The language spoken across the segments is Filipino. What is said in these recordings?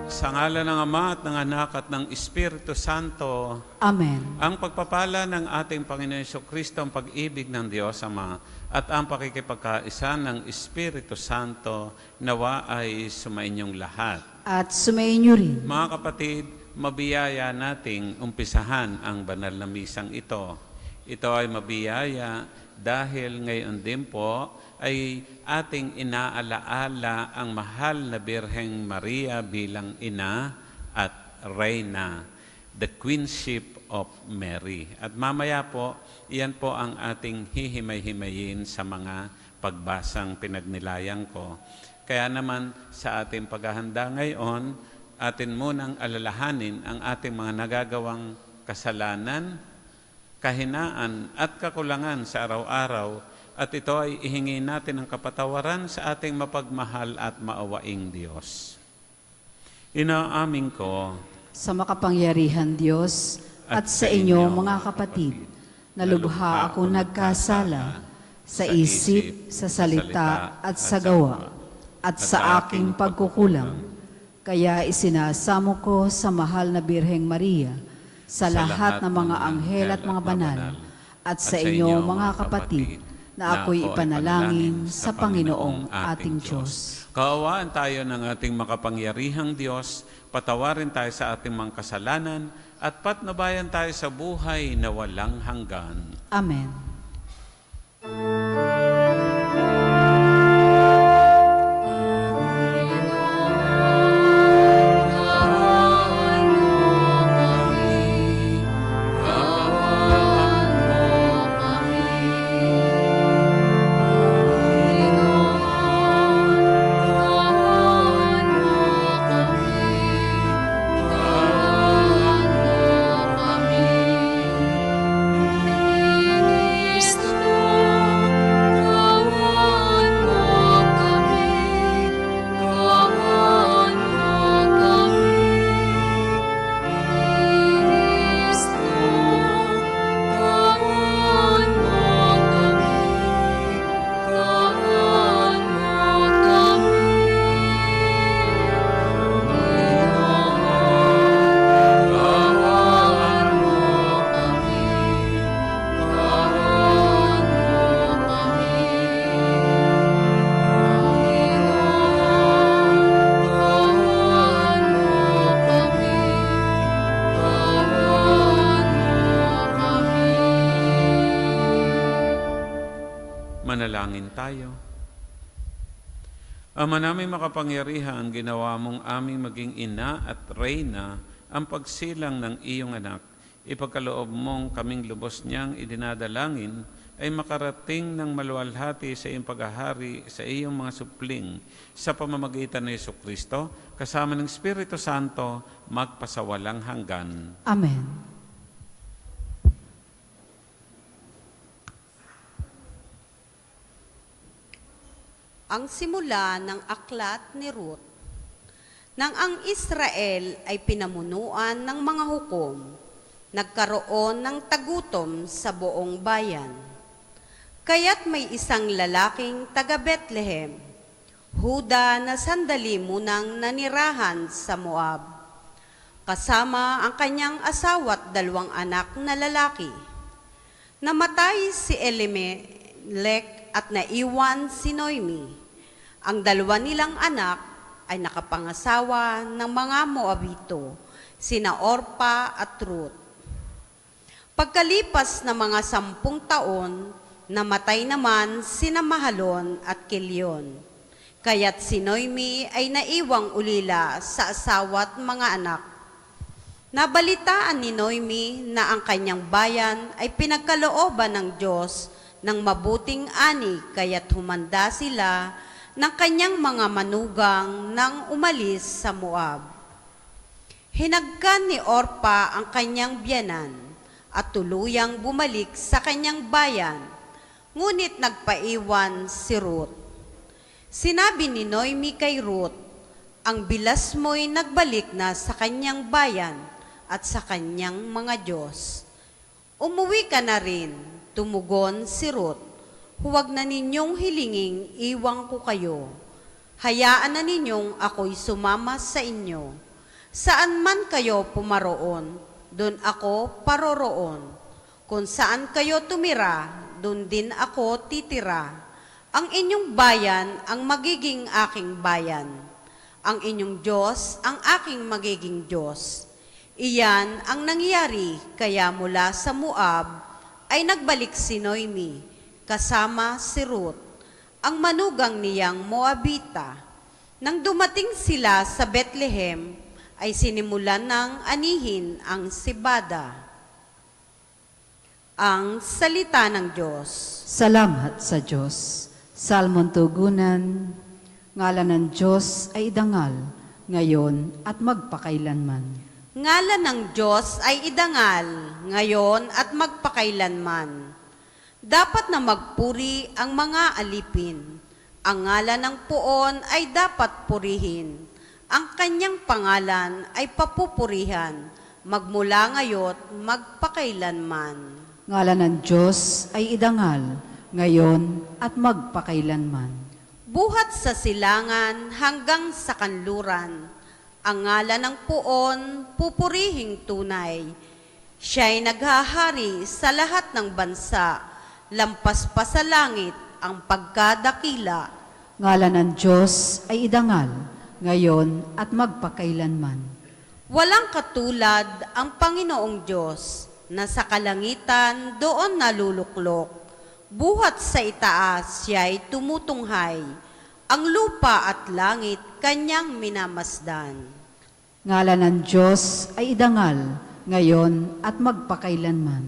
Sa ngalan ng Ama at ng Anak at ng Espiritu Santo. Amen. Ang pagpapala ng ating Panginoon Jesucristo, ang pag-ibig ng Diyos Ama, at ang pakikipagkaisa ng Espiritu Santo, nawa ay sumainyong lahat. At sumainyo rin. Mga kapatid, mabiyaya nating umpisahan ang banal na misang ito. Ito ay mabiyaya dahil ngayon din po ay ating inaalaala ang mahal na Birheng Maria bilang ina at reyna, the Queenship of Mary. At mamaya po, iyan po ang ating hihimay-himayin sa mga pagbasang pinagnilayan ko. Kaya naman sa ating paghahanda ngayon, atin munang alalahanin ang ating mga nagagawang kasalanan, kahinaan at kakulangan sa araw-araw, at ito ay ihingi natin ng kapatawaran sa ating mapagmahal at maawaing Diyos. Inaamin ko Sa makapangyarihan Diyos at sa inyo mga kapatid, na lubha ako nagkasala sa isip, sa salita at sa gawa, at sa aking pagkukulang. Kaya isinasamo ko sa mahal na Birheng Maria, sa lahat ng mga anghel at mga banal, at sa inyo mga kapatid, na ako'y ipanalangin sa Panginoong ating Diyos. Kaawaan tayo ng ating makapangyarihang Diyos, patawarin tayo sa ating mga kasalanan, at patnubayan tayo sa buhay na walang hanggan. Amen. Manalangin tayo. Ama namin makapangyarihan, ginawa mong aming maging ina at reyna ang pagsilang ng iyong anak. Ipagkaloob mong kaming lubos niyang idinadalangin ay makarating ng maluwalhati sa iyong paghahari sa iyong mga supling sa pamamagitan ng Jesucristo, kasama ng Espiritu Santo, magpasawalang hanggan. Amen. Ang simula ng aklat ni Ruth. Nang ang Israel ay pinamunuan ng mga hukom, nagkaroon ng tagutom sa buong bayan. Kaya't may isang lalaking taga Bethlehem, Huda, na sandali munang nanirahan sa Moab, kasama ang kanyang asawa't 2 anak na lalaki. Namatay si Elimelech at naiwan si Noemi. Ang 2 nilang anak ay nakapangasawa ng mga Moabito, sina Orpa at Ruth. Pagkalipas ng mga 10 taon, namatay naman sina Mahalon at Kilyon. Kaya't si Noemi ay naiwang ulila sa asawa't mga anak. Nabalitaan ni Noemi na ang kanyang bayan ay pinagkalooban ng Diyos ng mabuting ani, kaya't humanda sila ng kanyang mga manugang nang umalis sa Moab. Hinagkan ni Orpa ang kanyang biyanan at tuluyang bumalik sa kanyang bayan, ngunit nagpaiwan si Ruth. Sinabi ni Noemi kay Ruth, ang bilas mo'y nagbalik na sa kanyang bayan at sa kanyang mga Diyos. Umuwi ka na rin. Tumugon si Ruth, huwag na ninyong hilinging iwang ko kayo. Hayaan na ninyong ako'y sumama sa inyo. Saan man kayo pumaroon, dun ako paroroon. Kung saan kayo tumira, dun din ako titira. Ang inyong bayan ang magiging aking bayan. Ang inyong Diyos ang aking magiging Diyos. Iyan ang nangyari, kaya mula sa Moab ay nagbalik si Noemi, kasama si Ruth, ang manugang niyang Moabita. Nang dumating sila sa Bethlehem, ay sinimulan ng anihin ang sibada. Ang salita ng Diyos. Salamat sa Diyos. Salmon tugunan, ngalan ng Diyos ay idangal, ngayon at magpakailanman. Ngalan ng Diyos ay idangal, ngayon at magpakailanman. Dapat na magpuri ang mga alipin. Ang ngalan ng Poon ay dapat purihin. Ang kanyang pangalan ay papupurihan, magmula ngayon, magpakailanman. Ngalan ng Diyos ay idangal, ngayon at magpakailanman. Buhat sa silangan hanggang sa kanluran, ang ngalan ng Poon, pupurihing tunay. Siya'y naghahari sa lahat ng bansa, lampas pa sa langit ang pagkadakila. Ngalan ng Diyos ay idangal, ngayon at magpakailanman. Walang katulad ang Panginoong Diyos, na sa kalangitan doon naluluklok. Buhat sa itaas siya'y tumutunghay, ang lupa at langit kanyang minamasdan. Ngalan ng Diyos ay idangal, ngayon at magpakailanman.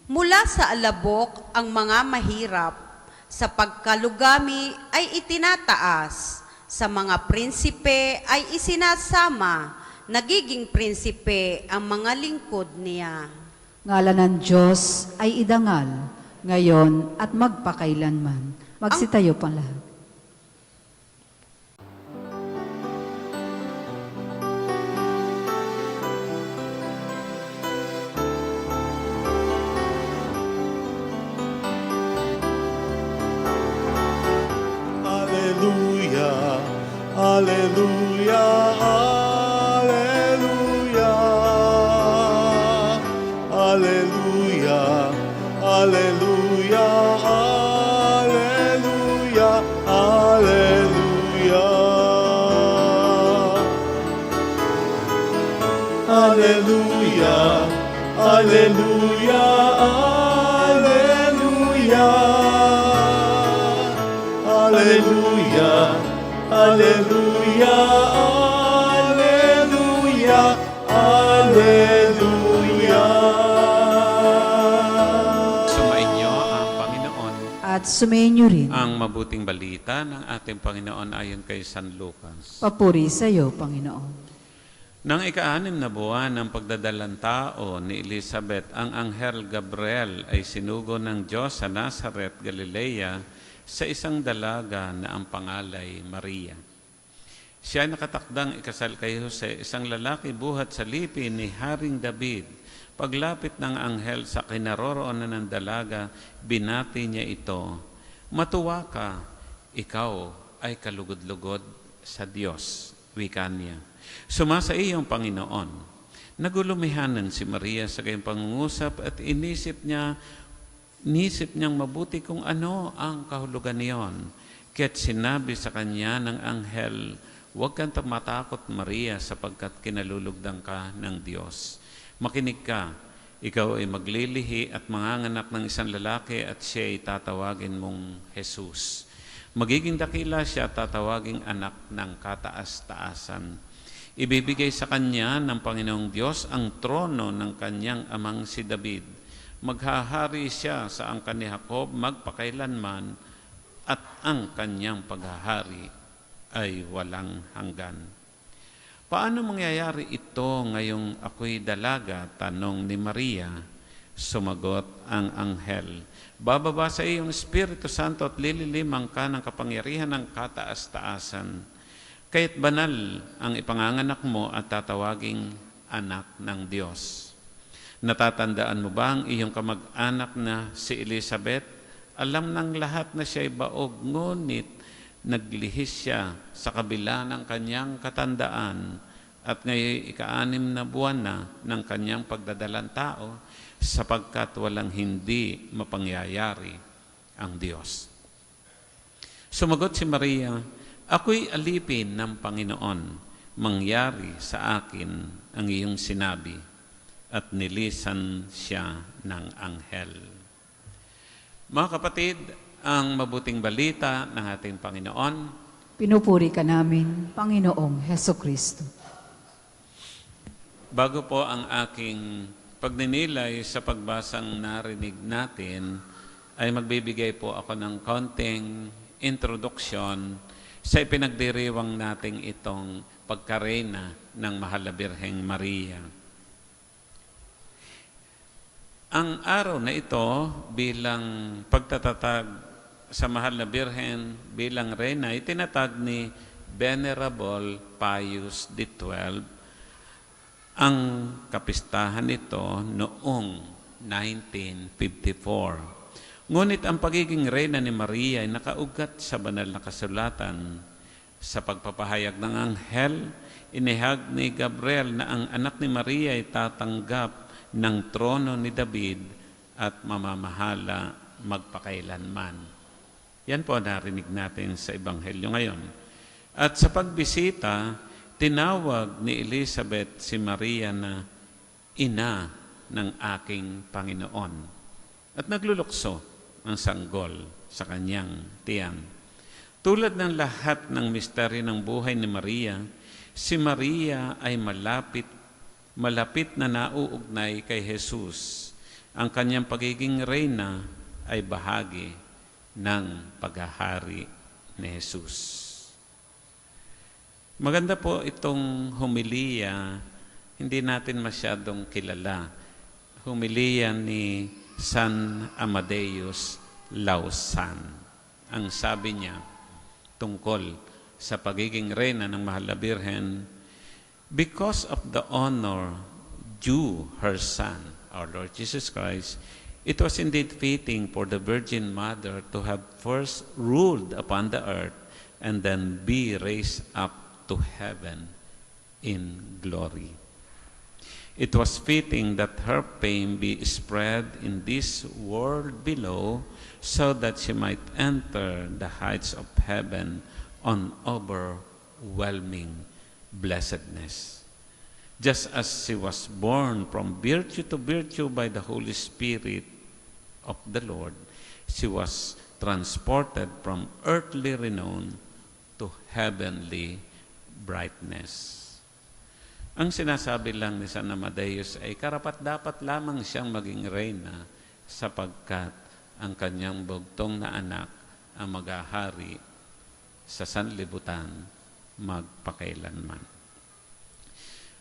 Mula sa alabok ang mga mahirap, sa pagkalugami ay itinataas, sa mga prinsipe ay isinasama, nagiging prinsipe ang mga lingkod niya. Ngalan ng Diyos ay idangal, ngayon at magpakailanman. Magsitayo pa lahat. Alleluia, alleluia, alleluia. Alleluia, alleluia, alleluia, alleluia. Alleluia, alleluia, alleluia. Alleluia, alleluia, alleluia, alleluia. Sumainyo ang Panginoon. At sumainyo rin. Ang mabuting balita ng ating Panginoon ayon kay San Lucas. Papuri sa iyo, Panginoon. Nang ika-6 na buwan ng pagdadalang tao ni Elizabeth, ang anghel Gabriel ay sinugo ng Diyos sa Nazaret, Galilea, sa isang dalaga na ang pangalay Maria. Siya ay nakatakdang ikasal kay Jose, isang lalaki buhat sa lipi ni Haring David. Paglapit ng anghel sa kinaroroonan ng dalaga, binati niya ito, "Matuwa ka, ikaw ay kalugod-lugod sa Diyos," wika niya. "Sumasa iyong Panginoon." Nagulumihanan si Maria sa kanyang pangungusap at inisip niyang mabuti kung ano ang kahulugan niyon. Kaya't sinabi sa kanya ng anghel, "Huwag kang matakot, Maria, sapagkat kinalulugdan ka ng Diyos. Makinig ka, ikaw ay maglilihi at manganganak ng isang lalaki at siya ay tatawagin mong Jesus. Magiging dakila siya at tatawaging anak ng kataas-taasan. Ibibigay sa kanya ng Panginoong Diyos ang trono ng kanyang amang si David. Maghahari siya sa angkan ni Jacob magpakailanman at ang kanyang paghahari ay walang hanggan." "Paano mangyayari ito ngayong ako'y dalaga?" tanong ni Maria. Sumagot ang anghel, "Bababa sa iyong Espiritu Santo at lililimang ka ng kapangyarihan ng kataas-taasan. Kaya't banal ang ipanganganak mo at tatawaging anak ng Diyos. Natatandaan mo ba ang iyong kamag-anak na si Elizabeth? Alam ng lahat na siya'y baog, ngunit naglihis siya sa kabila ng kanyang katandaan at ngayon ika-6 na buwan na ng kanyang pagdadalang tao, sapagkat walang hindi mapangyayari ang Diyos. Sumagot si Maria, ako'y alipin ng Panginoon, mangyari sa akin ang iyong sinabi, at nilisan siya ng anghel. Mga kapatid, ang mabuting balita ng ating Panginoon, Pinupuri ka namin, Panginoong Heso Kristo. bago po ang aking pagninilay sa pagbasang narinig natin, ay magbibigay po ako ng konting introduction sa ipinagdiriwang nating itong pagkareyna ng Mahal na Birheng Maria. Ang araw na ito bilang pagtatatag sa Mahal na Birhen bilang reyna, itinatag ni Venerable Pius XII ang kapistahan nito noong 1954. Ngunit ang pagiging reyna ni Maria ay nakaugat sa banal na kasulatan. Sa pagpapahayag ng anghel, inihag ni Gabriel na ang anak ni Maria ay tatanggap ng trono ni David at mamamahala magpakailanman. Yan po narinig natin sa Ebanghelyo ngayon. At sa pagbisita, tinawag ni Elizabeth si Maria na ina ng aking Panginoon. At naglulukso ang sanggol sa kanyang tiyan. Tulad ng lahat ng misteryo ng buhay ni Maria, si Maria ay malapit na nauugnay kay Jesus. Ang kanyang pagiging reyna ay bahagi ng paghahari ni Jesus. Maganda po itong homilya, hindi natin masyadong kilala. Homilya ni San Amadeus Lausan. Ang sabi niya tungkol sa pagiging reyna ng Mahal na Birhen, because of the honor due her Son, our Lord Jesus Christ, it was indeed fitting for the Virgin Mother to have first ruled upon the earth and then be raised up to heaven in glory. It was fitting that her fame be spread in this world below so that she might enter the heights of heaven on overwhelming blessedness. Just as she was born from virtue to virtue by the Holy Spirit of the Lord, she was transported from earthly renown to heavenly brightness. Ang sinasabi lang ni San Amadeus ay karapat-dapat lamang siyang maging reyna sapagkat ang kanyang bugtong na anak ang maghahari sa sanlibutan magpakailanman.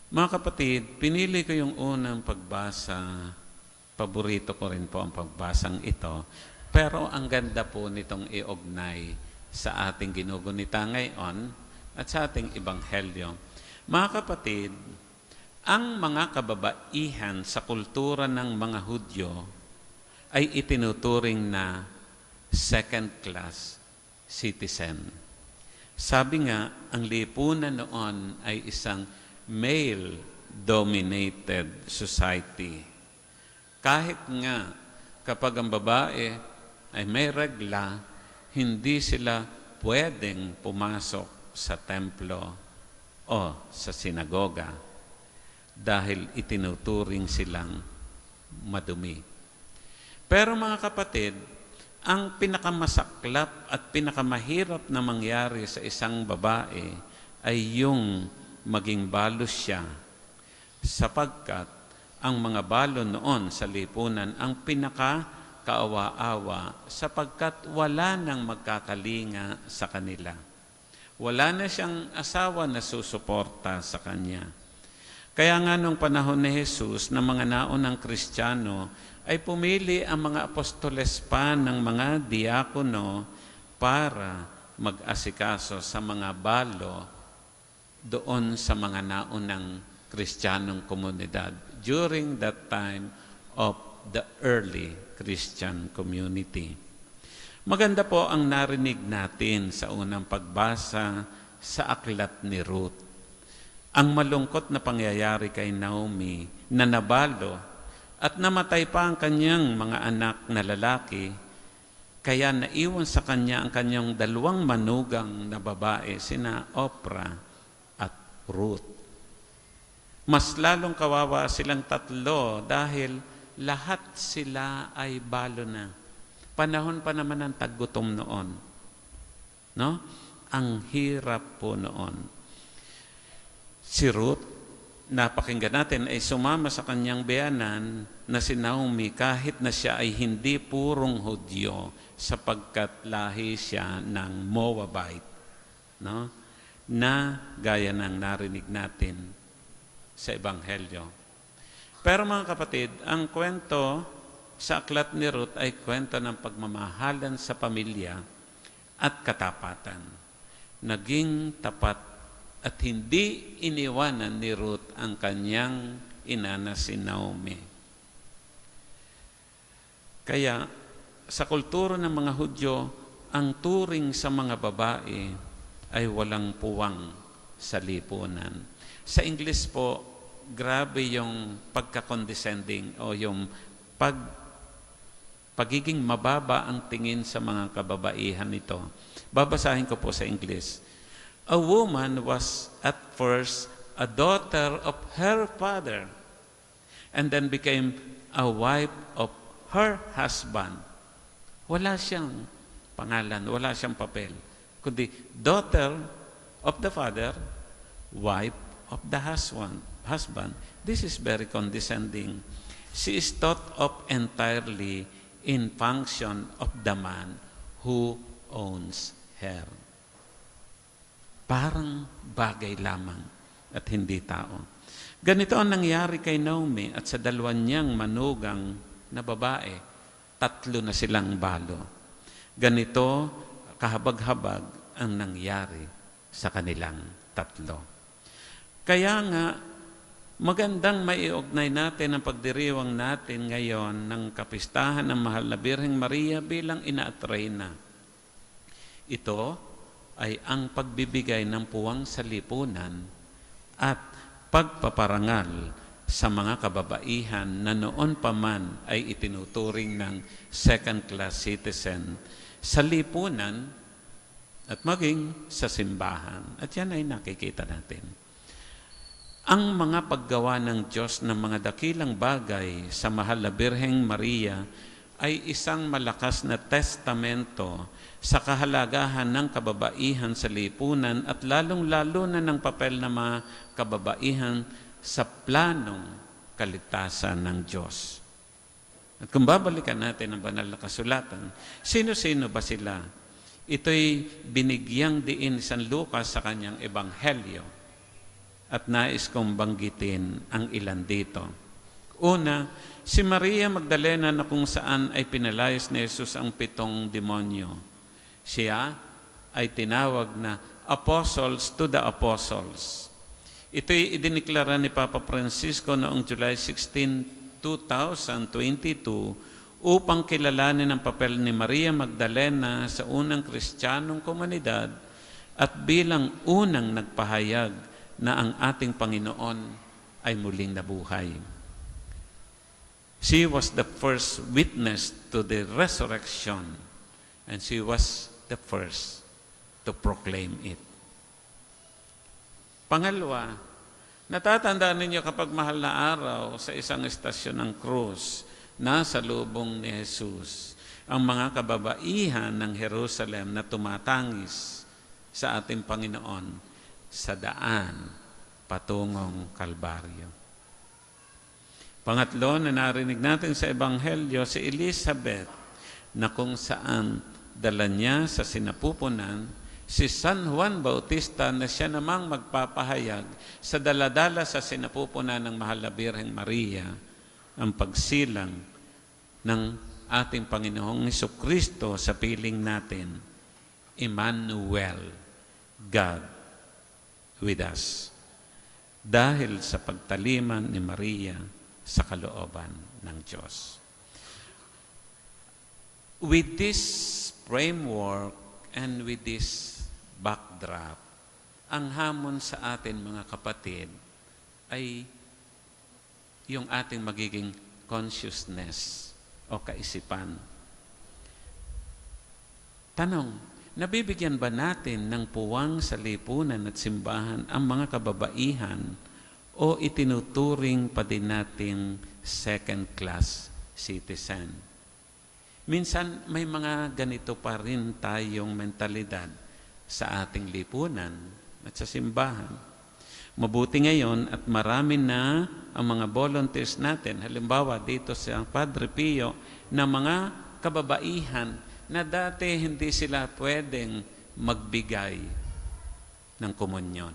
Mga kapatid, pinili ko yung unang pagbasa. Paborito ko rin po ang pagbasang ito. Pero ang ganda po nitong iugnay sa ating ginugunita ngayon at sa ating ebanghelyo. Mga kapatid, ang mga kababaihan sa kultura ng mga Hudyo ay itinuturing na second-class citizen. Sabi nga, ang lipunan noon ay isang male-dominated society. Kahit nga kapag ang babae ay may regla, hindi sila pwedeng pumasok sa templo o sa sinagoga dahil itinuturing silang madumi. Pero mga kapatid, ang pinakamasaklap at pinakamahirap na mangyari sa isang babae ay yung maging balos siya, sapagkat ang mga balo noon sa lipunan ang pinakakaawa-awa sapagkat wala nang magkakalinga sa kanila. Wala na siyang asawa na susuporta sa kanya. Kaya nga nung panahon ni Jesus na mga naunang Kristiyano ay pumili ang mga apostoles pa ng mga diakono para mag-asikaso sa mga balo doon sa mga naunang Kristiyanong komunidad during that time of the early Christian community. Maganda po ang narinig natin sa unang pagbasa sa aklat ni Ruth. ang malungkot na pangyayari kay Naomi na nabalo at namatay pa ang kanyang mga anak na lalaki, kaya naiwan sa kanya ang kanyang 2 manugang na babae, sina Oprah at Ruth. Mas lalong kawawa silang 3 dahil lahat sila ay balo na. Panahon pa naman ng taggutom noon. No? Ang hirap po noon. Si Ruth, napakinggan natin, ay sumama sa kanyang biyanan na si Naomi kahit na siya ay hindi purong Hudyo sapagkat lahi siya ng Moabite. No? Na gaya ng narinig natin sa Ebanghelyo. Pero mga kapatid, ang kwento sa aklat ni Ruth ay kwento ng pagmamahalan sa pamilya at katapatan. Naging tapat at hindi iniwanan ni Ruth ang kanyang ina na si Naomi. Kaya sa kultura ng mga Hudyo, ang turing sa mga babae ay walang puwang sa lipunan. Sa English po, grabe yung pagka-condescending o yung pagiging mababa ang tingin sa mga kababaihan nito. Babasahin ko po sa English. A woman was at first a daughter of her father and then became a wife of her husband. Wala siyang pangalan, wala siyang papel, kundi daughter of the father, wife of the husband. This is very condescending. She is thought of entirely in function of the man who owns her. Parang bagay lamang at hindi tao. Ganito ang nangyari kay Naomi at sa 2 niyang manugang na babae. 3 na silang balo. Ganito kahabag-habag ang nangyari sa kanilang 3. Kaya nga, magandang maiugnay natin ang pagdiriwang natin ngayon ng kapistahan ng Mahal na Birheng Maria bilang ina at reyna. Ito ay ang pagbibigay ng puwang sa lipunan at pagpaparangal sa mga kababaihan na noon pa man ay itinuturing ng second-class citizen sa lipunan at maging sa simbahan. At yan ay nakikita natin. Ang mga paggawa ng Diyos ng mga dakilang bagay sa Mahal na Birheng Maria ay isang malakas na testamento sa kahalagahan ng kababaihan sa lipunan at lalong-lalo na ng papel ng mga kababaihan sa planong kaligtasan ng Diyos. At kung babalikan natin ang banal na kasulatan, sino-sino ba sila? Ito'y binigyang diin ni San Lucas sa kanyang Ebanghelyo at nais kong banggitin ang ilan dito. Una, si Maria Magdalena na kung saan ay pinalayas ni Jesus ang 7 demonyo. Siya ay tinawag na Apostles to the Apostles. Ito'y idiniklara ni Papa Francisco noong July 16, 2022 upang kilalanin ang papel ni Maria Magdalena sa unang Kristiyanong komunidad at bilang unang nagpahayag na ang ating Panginoon ay muling nabuhay. She was the first witness to the resurrection and she was the first to proclaim it. Pangalawa, natatandaan ninyo kapag mahal na araw sa isang estasyon ng krus, nasa lubong ni Jesus, ang mga kababaihan ng Jerusalem na tumatangis sa ating Panginoon sa daan patungong Kalbaryo. Pangatlo na narinig natin sa Ebanghelyo, si Elizabeth na kung saan dala niya sa sinapupunan si San Juan Bautista na siya namang magpapahayag sa daladala sa sinapupunan ng Mahal na Birheng Maria ang pagsilang ng ating Panginoong Jesucristo sa piling natin, Emmanuel, God with us. Dahil sa pagtaliman ni Maria sa kalooban ng Diyos. With this framework and with this backdrop, ang hamon sa atin mga kapatid ay yung ating magiging consciousness o kaisipan. Tanong, nabibigyan ba natin ng puwang sa lipunan at simbahan ang mga kababaihan o itinuturing pa din nating second-class citizen? Minsan may mga ganito pa rin tayong mentalidad sa ating lipunan at sa simbahan. Mabuti ngayon at marami na ang mga volunteers natin, halimbawa dito sa Padre Pio, na mga kababaihan na dati hindi sila pwedeng magbigay ng komunyon.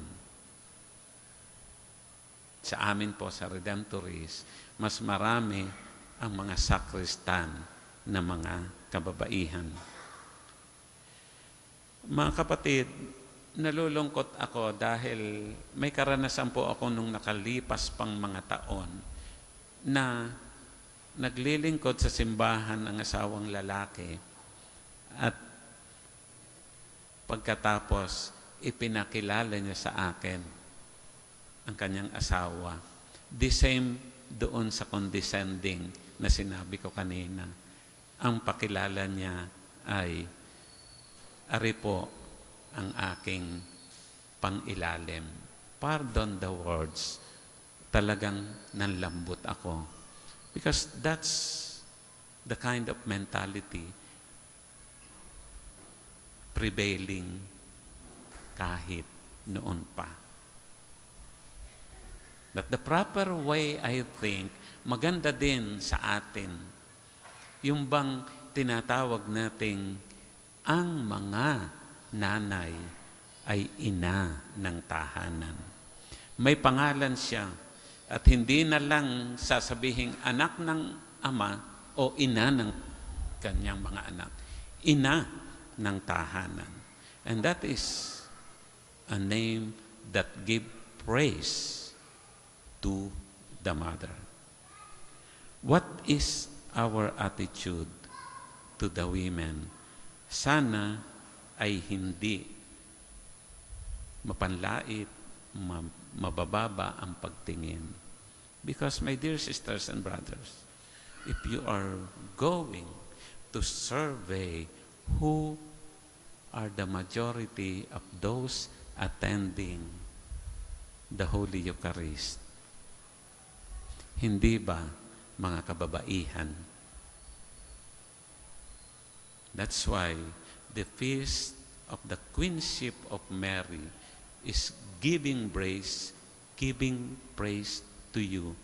Sa amin po sa Redemptorist, mas marami ang mga sakristan na mga kababaihan. Mga kapatid, nalulungkot ako dahil may karanasan po ako nung nakalipas pang mga taon na naglilingkod sa simbahan ang asawang lalaki at pagkatapos ipinakilala niya sa akin ang kanyang asawa. The same doon sa condescending na sinabi ko kanina. Ang pakilala niya ay, "Ari po ang aking pangilalim." Pardon the words. Talagang nanlambot ako. Because that's the kind of mentality prevailing kahit noon pa. But the proper way, I think, maganda din sa atin, yung bang tinatawag nating ang mga nanay ay ina ng tahanan. May pangalan siya at hindi na lang sasabihing anak ng ama o ina ng kanyang mga anak. Ina ng tahanan. And that is a name that give praise to the mother. What is our attitude to the women? Sana ay hindi mapanlait, mabababa ang pagtingin. Because my dear sisters and brothers, if you are going to survey who are the majority of those attending the Holy Eucharist, hindi ba mga kababaihan? That's why the feast of the Queenship of Mary is giving praise to you,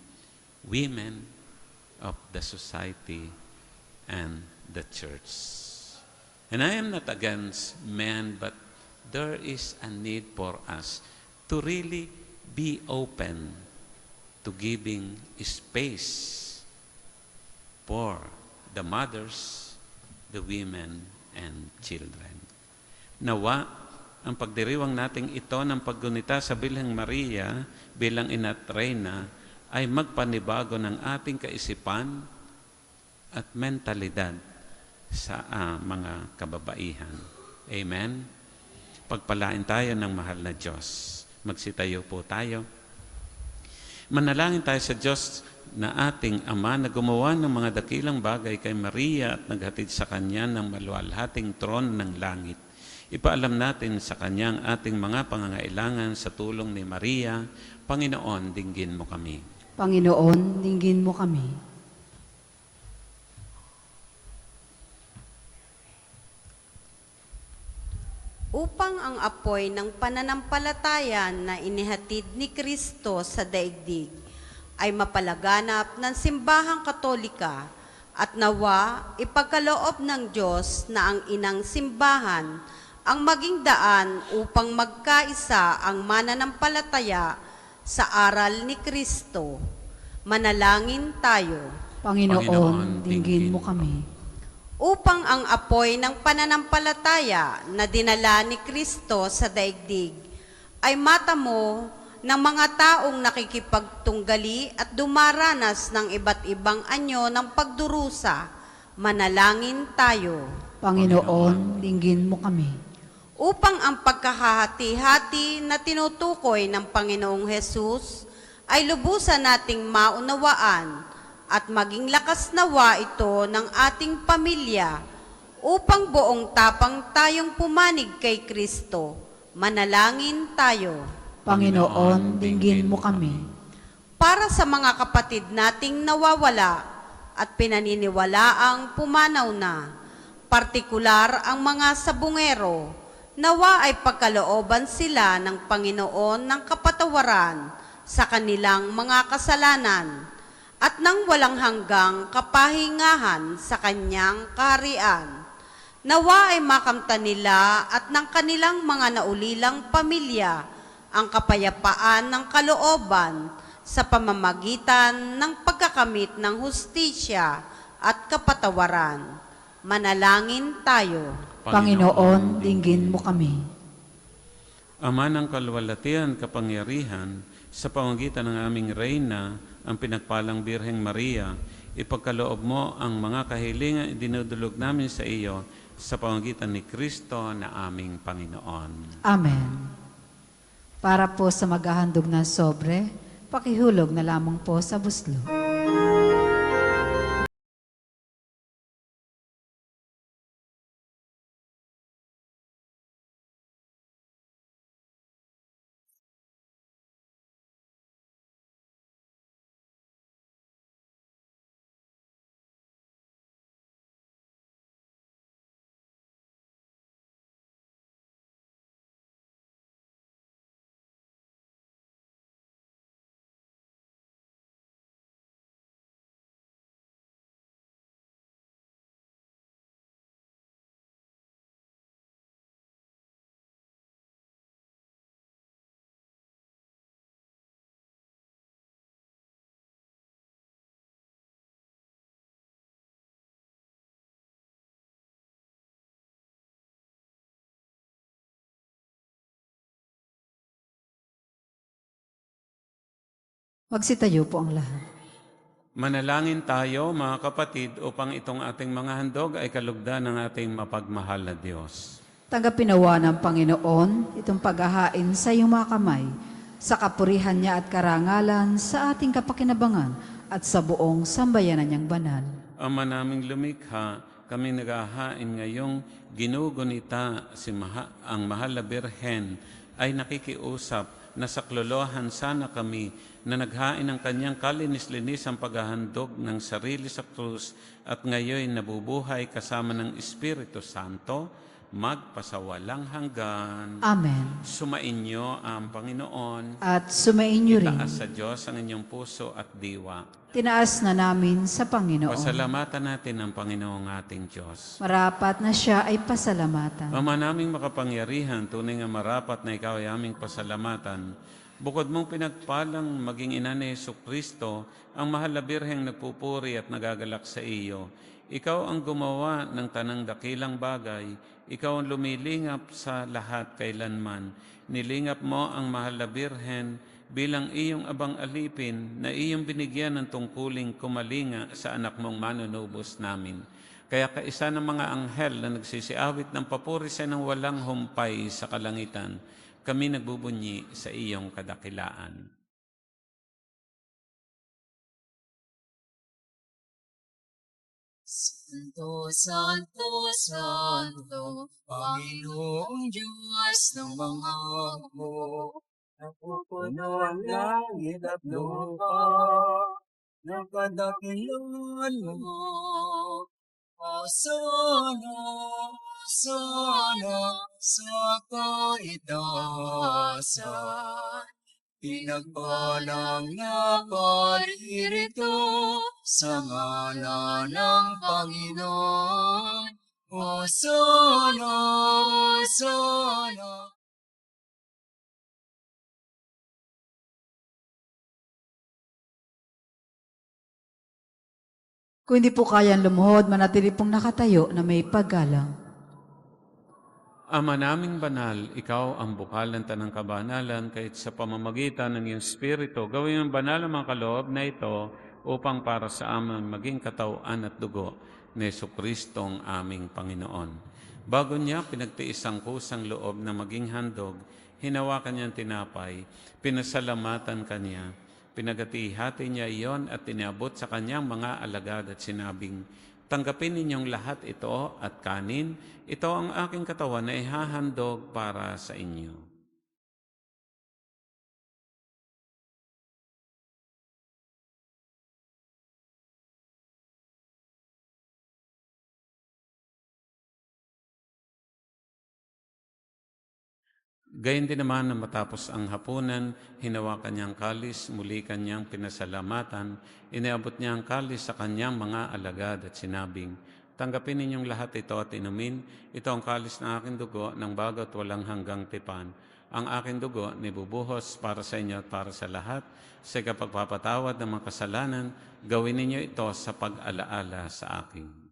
women of the society and the church. And I am not against men, but there is a need for us to really be open to giving space for the mothers, the women, and children. Nawa, ang pagdiriwang nating ito ng paggunita sa Birheng Maria bilang Ina at Reyna ay magpanibago ng ating kaisipan at mentalidad sa mga kababaihan. Amen? Pagpalain tayo ng mahal na Diyos. Magsitayo po tayo. Manalangin tayo sa Diyos na ating Ama na gumawa ng mga dakilang bagay kay Maria at naghatid sa Kanya ng maluwalhating tron ng langit. Ipaalam natin sa Kanya ang ating mga pangangailangan sa tulong ni Maria. Panginoon, dinggin mo kami. Panginoon, dinggin mo kami. Upang ang apoy ng pananampalataya na inihatid ni Kristo sa daigdig ay mapalaganap ng simbahang katolika at nawa ipagkaloob ng Diyos na ang inang simbahan ang maging daan upang magkaisa ang mananampalataya sa aral ni Kristo. Manalangin tayo. Panginoon, dinggin mo kami. Upang ang apoy ng pananampalataya na dinala ni Kristo sa daigdig ay matamo ng mga taong nakikipagtunggali at dumaranas ng iba't ibang anyo ng pagdurusa. Manalangin tayo. Panginoon, dinggin mo kami. upang ang pagkahati-hati na tinutukoy ng Panginoong Hesus ay lubusan nating maunawaan at maging lakas nawa ito ng ating pamilya upang buong tapang tayong pumanig kay Kristo. Manalangin tayo. Panginoon, dinggin mo kami. Para sa mga kapatid nating nawawala at pinaniniwalaang pumanaw na, partikular ang mga sabungero, nawa ay pagkalooban sila ng Panginoon ng kapatawaran sa kanilang mga kasalanan at ng walang hanggang kapahingahan sa kanyang kaharian. Nawa ay makamtan nila at ng kanilang mga naulilang pamilya ang kapayapaan ng kalooban sa pamamagitan ng pagkakamit ng hustisya at kapatawaran. Manalangin tayo. Panginoon, dinggin mo kami. Ama ng kalwalatian, kapangyarihan, sa pamamagitan ng aming Reyna, ang pinagpalang Birheng Maria, ipagkaloob mo ang mga kahilingan dinudulog namin sa iyo sa pamamagitan ni Kristo na aming Panginoon. Amen. Para po sa maghahandog na sobre, pakihulog na lamang po sa buslo. Magsitayo po ang lahat. Manalangin tayo, mga kapatid, upang itong ating mga handog ay kalugdan ng ating mapagmahal na Diyos. Tanggapin nawa ng Panginoon itong paghahain sa iyong mga kamay, sa kapurihan niya at karangalan sa ating kapakinabangan at sa buong sambayanan niyang banal. Ama naming lumikha, kami naghahain ngayong ginugunita ang mahal na Birhen ay nakikiusap na saklolohan sana kami na naghain ng kanyang kalinis-linis ang paghahandog ng sarili sa krus at ngayon nabubuhay kasama ng Espiritu Santo, magpasawalang hanggan. Amen. Sumainyo ang Panginoon. At sumainyo rin. Itaas sa Diyos ang inyong puso at diwa. Tinaas na namin sa Panginoon. Pasalamatan natin ang Panginoong ating Diyos. Marapat na siya ay pasalamatan. Ama naming makapangyarihan, tunay nga marapat na ikaw ay aming pasalamatan. Bukod mong pinagpalang maging ina ni Jesucristo, ang mahal na Birheng nagpupuri at nagagalak sa iyo. Ikaw ang gumawa ng tanang dakilang bagay. Ikaw ang lumilingap sa lahat kailanman. Nilingap mo ang mahal na Birhen bilang iyong abang alipin na iyong binigyan ng tungkuling kumalinga sa anak mong manunubos namin. Kaya kaisa ng mga anghel na nagsisiawit ng papuri sa ng walang humpay sa kalangitan, kami nagbubunyi sa iyong kadakilaan. Santo, Santo, Santo, Panginoong Diyos ng mga hukbo, napupuno ang langit at lupa, ng kadakilaan mo. Osana, Osana, sa kaitaasan. Pinagpalang na paririto sa ngalan ng Panginoon. Osana, Osana. Kung hindi po kayang lumuhod, manatili pong nakatayo na may paggalang. Ama naming banal, ikaw ang bukal ng tanang kabanalan, kahit sa pamamagitan ng iyong Espiritu, gawin ang banal ang mga kaloob na ito upang para sa amin maging katawan at dugo ni Jesucristong aming Panginoon. Bago niya pinagtiis ang kusang loob na maging handog, hinawakan niyang tinapay, pinasalamatan kanya, pinagati-hati niya iyon at tiniabot sa kanyang mga alagad at sinabing, "Tanggapin ninyong lahat ito at kanin, ito ang aking katawan na ihahandog para sa inyo." Gayun din naman na matapos ang hapunan, hinawakan niyang kalis, muli kanyang pinasalamatan, iniabot niya ang kalis sa kanyang mga alagad at sinabing, "Tanggapin ninyong lahat ito at inumin, ito ang kalis ng aking dugo ng bago at walang hanggang tipan. Ang aking dugo nibubuhos para sa inyo at para sa lahat, sa kapagpapatawad ng mga kasalanan, gawin ninyo ito sa pag-alaala sa akin."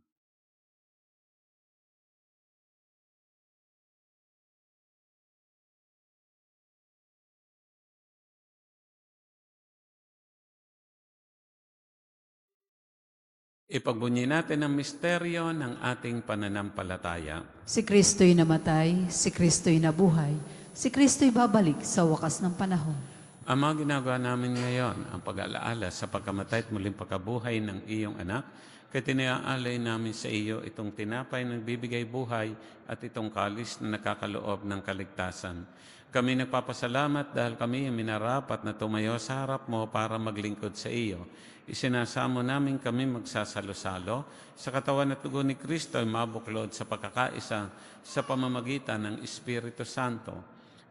Ipagbunyi natin ang misteryo ng ating pananampalataya. Si Kristo'y namatay, si Kristo'y nabuhay, si Kristo'y babalik sa wakas ng panahon. Ang mga ginagawa namin ngayon, ang pag-alaala sa pagkamatay at muling pagkabuhay ng iyong anak, kaya tiniaalay namin sa iyo itong tinapay na nagbibigay buhay at itong kalis na nakakaloob ng kaligtasan. Kami nagpapasalamat dahil kami minarapat na tumayo sa harap mo para maglingkod sa iyo. Isinasamo namin kami magsasalo-salo sa katawan at dugo ni Kristo ay mabuklod sa pagkakaisa sa pamamagitan ng Espiritu Santo.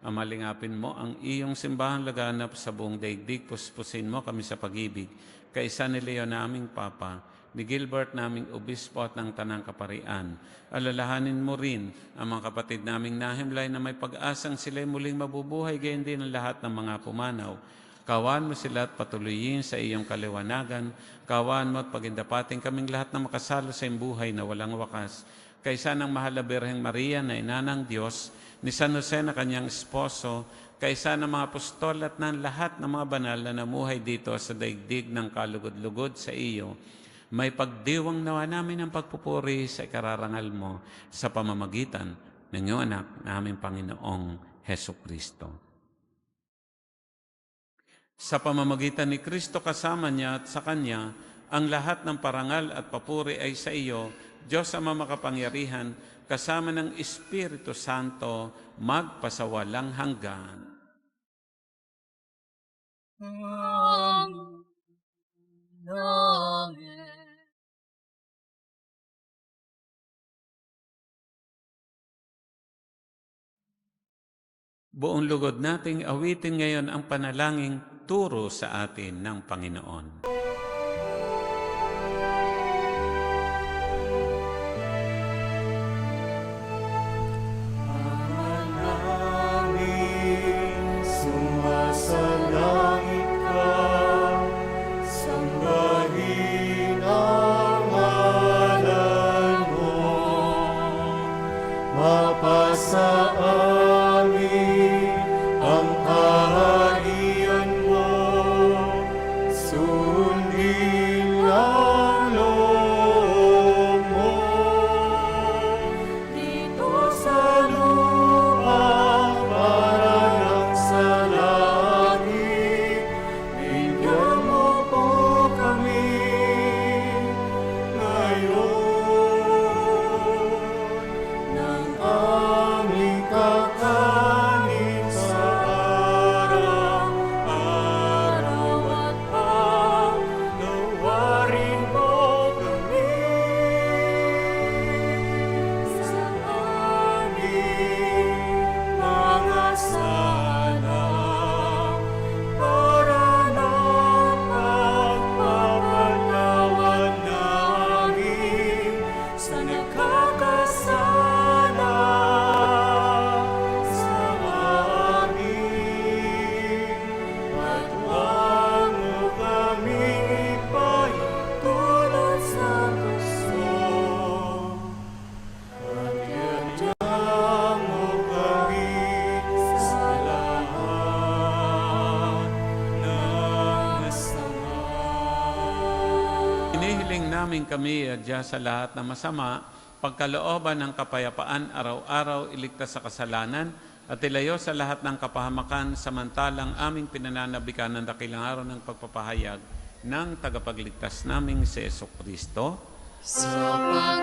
Amalingapin mo ang iyong simbahan laganap sa buong daigdig, puspusin mo kami sa pag-ibig. Kaisa ni Leo naming Papa, ni Gilbert naming Obispo at ng Tanang Kaparian. Alalahanin mo rin ang mga kapatid naming nahimlay na may pag-asang sila'y muling mabubuhay, gayon din ang lahat ng mga pumanaw. Kawan mo sila at patuloyin sa iyong kaliwanagan. Kawan mo at pagindapating kaming lahat na makasalo sa iyong buhay na walang wakas. Kaysa ng mahal na Birheng Maria na ina ng Diyos, ni San Jose na kanyang esposo, kaysa ng mga apostol at ng lahat ng mga banal na namuhay dito sa daigdig ng kalugod-lugod sa iyo, may pagdiwang nawa namin ang pagpupuri sa ikararangal mo sa pamamagitan ng iyong anak na aming Panginoong Hesukristo. Sa pamamagitan ni Kristo kasama niya at sa Kanya, ang lahat ng parangal at papuri ay sa iyo, Diyos Ama makapangyarihan, kasama ng Espiritu Santo, magpasawalang hanggan. Amen. Amen. Buong lugod nating awitin ngayon ang panalangin turo sa atin ng Panginoon. Namin sumasalangit ka, sambahin ang ngalan mo, mapasa amin ang kaharian mo, sundin ang Inihiling namin kami adya sa lahat na masama, pagkalooban ng kapayapaan araw-araw iligtas sa kasalanan at ilayo sa lahat ng kapahamakan samantalang aming pinananabikan ng dakilang araw ng pagpapahayag ng tagapagligtas naming si Jesucristo. Sapagkat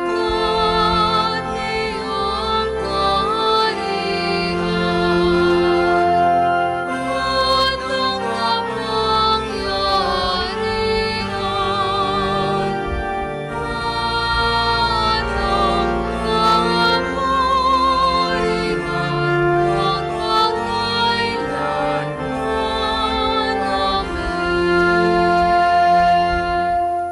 iyong kaharian at ang kapangyarihan at ang kapurihan magpakailanman. Amen.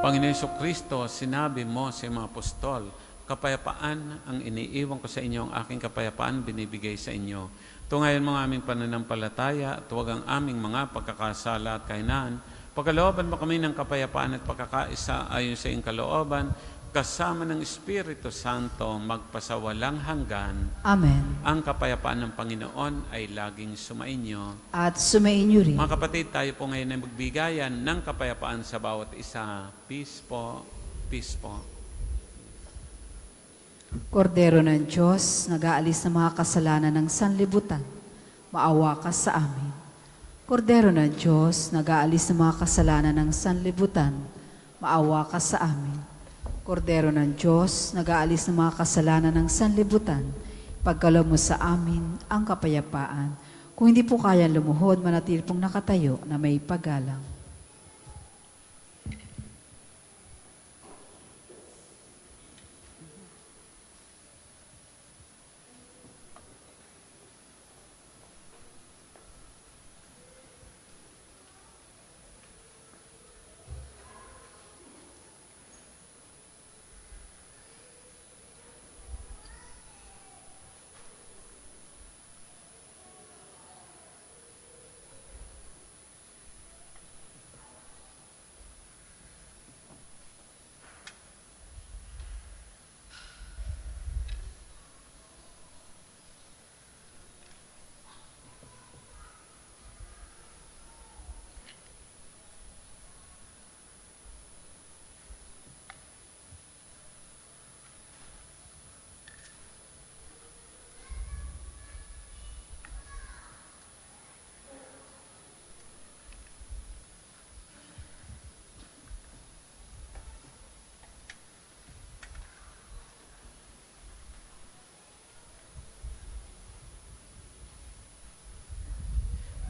Panginoon Jesucristo, sinabi mo sa mga apostol, kapayapaan ang iniiwan ko sa inyo, ang aking kapayapaan binibigay sa inyo. Tungayan mo ang aming pananampalataya at huwag ang aming mga pagkakasala at kahinaan. Pagkalooban mo kami ng kapayapaan at pagkakaisa ayon sa iyong kalooban, kasama ng Espiritu Santo magpasawalang hanggan. Amen. Ang kapayapaan ng Panginoon ay laging sumainyo. At sumainyo rin. Mga kapatid, tayo po ngayon ay magbigayan ng kapayapaan sa bawat isa. Peace po, peace po. Kordero ng Diyos, nag-aalis ng mga kasalanan ng sanlibutan, maawa ka sa amin. Kordero ng Diyos, nag-aalis ng mga kasalanan ng sanlibutan, maawa ka sa amin. Kordero ng Diyos, nag-aalis ng mga kasalanan ng sanlibutan, pagkalob mo sa amin ang kapayapaan. Kung hindi po kaya lumuhod, manatili pong nakatayo na may paggalang.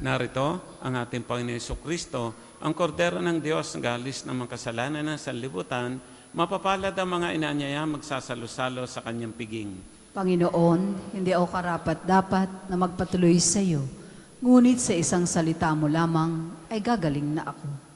Narito ang ating Panginoon Jesucristo, ang kordero ng Diyos na galis ng mga kasalanan ng sanlibutan. Mapapalad ang mga inaanyaya magsasalo-salo sa kanyang piging. Panginoon, hindi ako karapat-dapat na magpatuloy sa iyo, ngunit sa isang salita mo lamang ay gagaling na ako.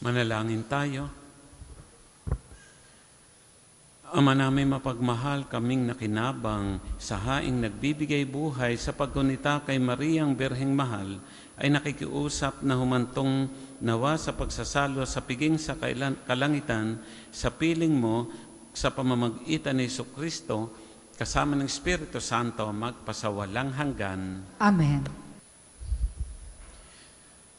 Manalangin tayo. Ama namin mapagmahal, kaming nakinabang sa haing nagbibigay buhay sa paggunita kay Mariang Birheng Mahal, ay nakikiusap na humantong nawa sa pagsasalo sa piging sa kalangitan sa piling mo sa pamamagitan ni Jesucristo kasama ng Espiritu Santo magpasawalang hanggan. Amen.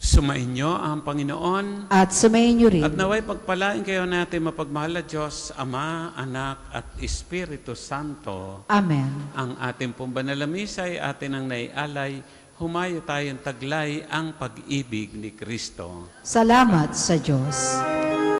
Sumainyo ang Panginoon. At sumainyo rin. At naway pagpalain kayo natin mapagmahal na Diyos, Ama, Anak, at Espiritu Santo. Amen. Ang ating pong banal na misa ay atin ang naialay, humayo tayong taglay ang pag-ibig ni Kristo. Salamat sa Diyos.